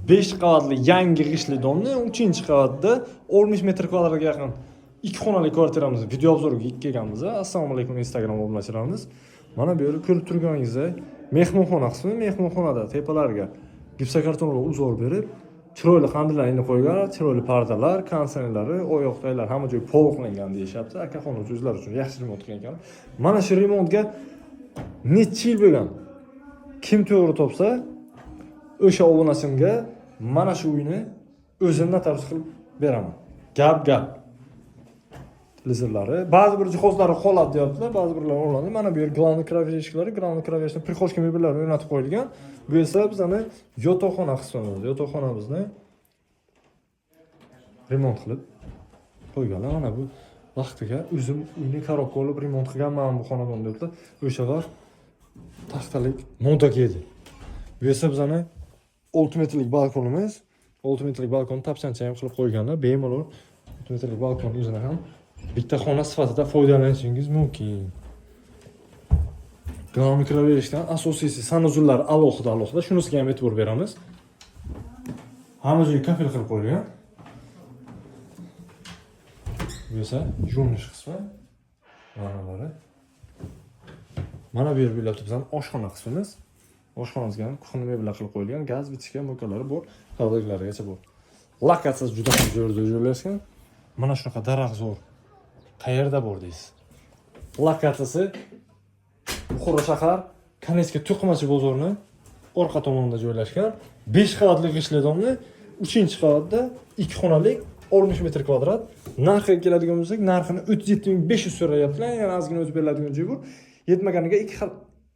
5 qavatli yangi g'ishtli domni 3-qavatda 60 metr kvadratga yaqin 2 xonali kvartiramizni video obzoriga kelganmiz. Assalomu alaykum, Instagram obunachilarimiz. Mana bu yerda ko'rib turganingizdek, mehmonxona qismi, mehmonxonada tepalariga gipsokartonlar uzor berib, chiroyli qandillarni qo'ygan, chiroyli pardalar, konditsionerlari, oyoqdaylar hamma joy poluqlangan deyishyapti. Akaxon o'zlari uchun yaxshi remont qilgan ekan. Mana shu remontga necha yil bo'lgan. Kim to'g'ri topsa, o'sha obunachimga mana shu uyni o'zimdan tavsiya qilib beraman. Gap. Televizorlari, ba'zi bir jihozlari qoladi deyaptilar, ba'zi birlari o'rnadi. Mana bu yer главный kravер eshiklari, главный kraverda prixoshka mebellari o'rnatib qo'yilgan. Bu esa bizning yotoqxona qismimiz. Yotoqxonamizni remont qilib qo'yganlar. Mana bu vaqtiga o'zim uyni korobka olib remont qilganman bu xonadonni debdi. O'sha vaqt taxtalik montaj edi. Bu esa bizning 6 metrlik balkonimiz. 6 metrlik balkonni tapchancha ham qilib qo'yganlar. Bemalol 6 metrlik balkon o'zini ham bitta xona sifatida foydalanishingiz mumkin. Ground kiraverishdan asosiysi sanuzullar alohida. Shunisiga ham e'tibor beramiz. Hamma joy kafel qilib qo'yilgan. Bu esa yuvinish qismi. Mana bu yer bo'ylab bizning oshxona qismimiz. Oshxonamizga ham kuxni mebellar qilib qo'yilgan, gaz bichgan mo'kalari bor, qalbaqlarigacha bor. Lokatsiyasi juda ham zo'r joylashgan. Mana shunaqa daraxt zo'r. Qayerda bor deysiz? Lokatsiyasi Buxoro shahar Kanetskiy To'qimachi bozorining orqa tomonida joylashgan. 5 qavatli g'ishtli domni, 3-qavatda 2 xonalik 60 metr kvadrat. Narxiga keladigan bo'lsak, narxini 37.500 so'rayaptilar. Yana ozgina o'tib beriladigan joy bor. Yetmaganiga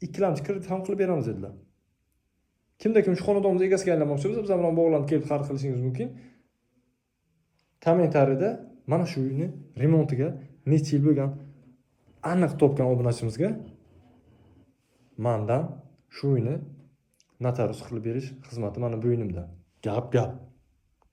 2 lamchi kredit ham qilib beramiz dedilar. Kimda kim shu xonadonimiz egasiga aylanmoqchi bo'lsa, biz bilan bog'lanib kelib xarid qilishingiz mumkin. Kommentariyada mana shu uyni remontiga necha yil bo'lgan aniq topgan obunachimizga mendan shu uyni notarius qilib berish xizmati mana bu uyimda. Gap.